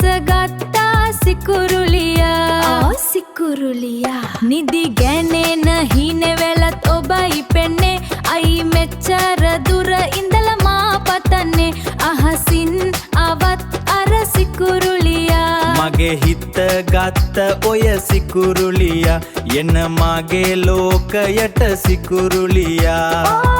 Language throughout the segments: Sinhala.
බැසගත්තා සිකුරුලියා සිකුරුලියා නිදි ගැනෙන හිනෙවැලත් ඔබයි පෙන්නේ අයි මෙච්චර දුර ඉඳලා මා පතන්නේ අහසින් ආවත් අර සිකුරුලියා මගේ හිත ගත්ත ඔය සිකුරුලියා එන මගේ ලෝකයට සිකුරුලියා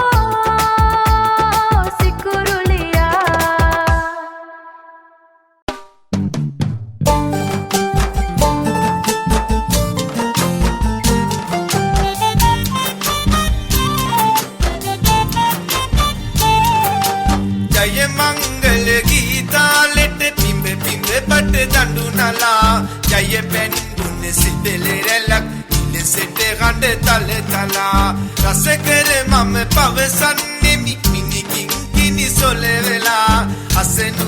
जय मंगल गीतालेट पिंबे पिंबे पट दंडू नला जय पेंडुन सिदले रलक इलेसेटे गंड तल तला रस करे मम पवसन्ने मिनी किंकिनी सोले वेला असनु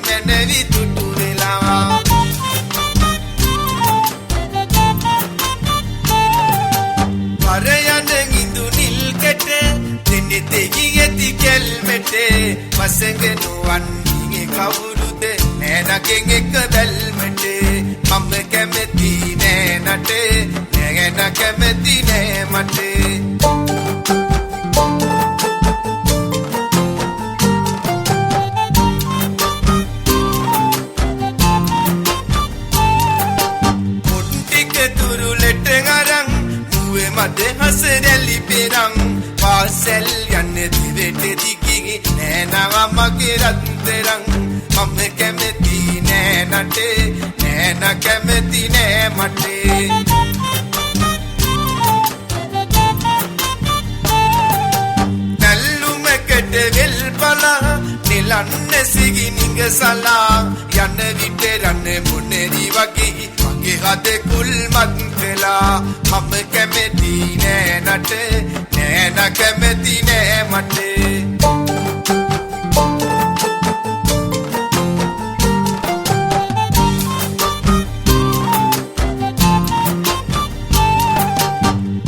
मेनेवी तुटू वेला Parayaneng indu nil kete Tene tegi eti kelmete Masenge nuan inge kawulude Nena kenge kabelmete Mamme kemeti nenate Nena kemeti ne mate Muntike turulete ngarang මද හසරැලි පෙරං පාසල් යන්නේ දිවෙට දිගිගි නෑනව මගේ රත්තරං මම කැමති නෑ නටේ නෑන කැමති නෑ මටේ නල්ලුමකට වෙල් බලා නිලන්න සිගි නිගසලා යන්න විට රන්න මොනරි වගේ මගේ හදේ කුල්මත් වෙලා මම කැමති නෑ නටේ නෑන කැමති නෑ මටේ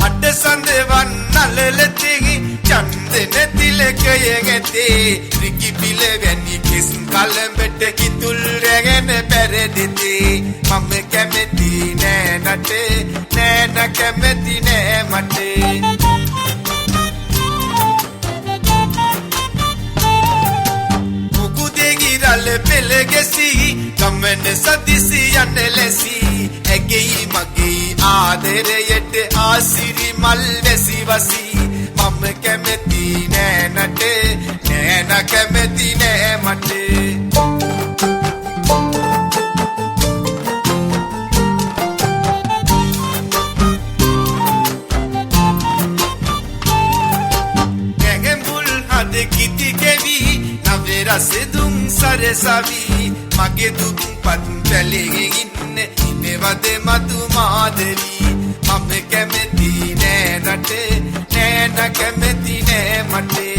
අට සඳවන් නලලතෙහි චන්දන තිලකයගෙතේ රිකි පිල වැනි කිස් කලඹට කිතුල් රැගෙන පැරදිතේ මම කැමති නෑ නටේ නෑන කැමති නෑ මටේ මුකුදෙගි රල පෙළ ගැසි ගමන සදිසි යන්න ලැසි ඇගෙයි මගේ ආදරයට ආසිරි මල් වැසි වසි මම කැමති නෑ නටේ නෑන කැමති නෑ මටේ කිති කෙවි නවේ රසෙදුම් සරසවි මගේ දුක් පත් පැලෙගේ ඉන්න ඉනවද මතු මාදවි මම කැමති නෑ නටේ නෑන කැමති නෑ මටේ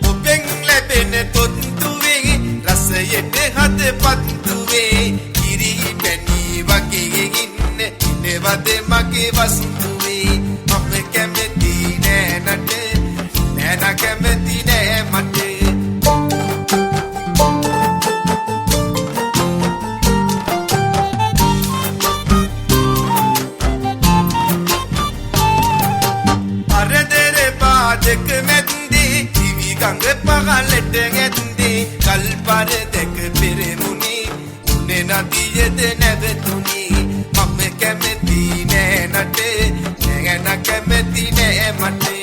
ඔබෙන් ලැබෙන තොත්තුවේ රසයට හද පත්තුවේ කිරි පැණි වගේ ඉන්න ඉනවද මගේ වස්තුවේ මම කැමති නෑ නටේ නෑන කැමති නෑ මටේ අරදර පාදක මැද්දේ දිවි ගඟ පහළට ඇද්දේ කල්පර දෙක පෙරමුණි උනේ නදියද නැවතුණි මම කැමති නෑ නටේ නෑන කැමති නෑ මටේ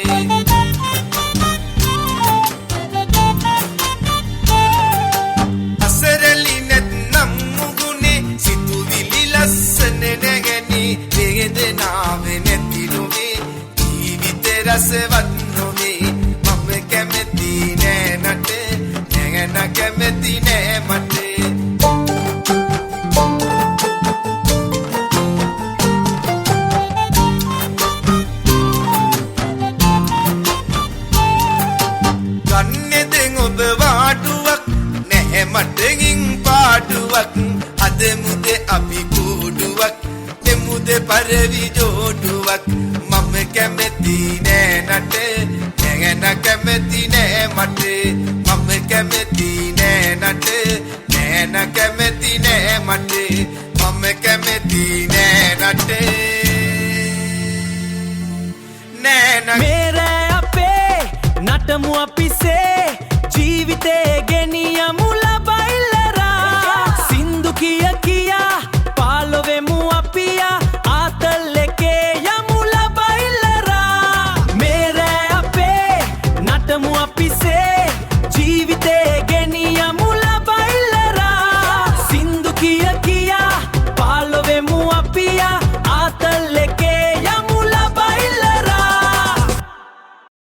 අසරලි නැත්නම් මුගුනේ සිතුවිලි ලස්සන නැගනි වේදනාව නැති නොවේ ජීවිත රසවත් නොවේ මම කැමති නෑ නටේ නෑන කැමති නෑ මටේ මටගින් පාටුවක් අද මුද අපි කූඩුවක් දෙමුද පරවි ජෝඩුවක් මම කැමති නෑ නටේ නෑන කැමති නෑ මට මම කැමති නෑ රටේ නෑන මේරෑ අපේ නටමු අපිසේ ජීවිතේ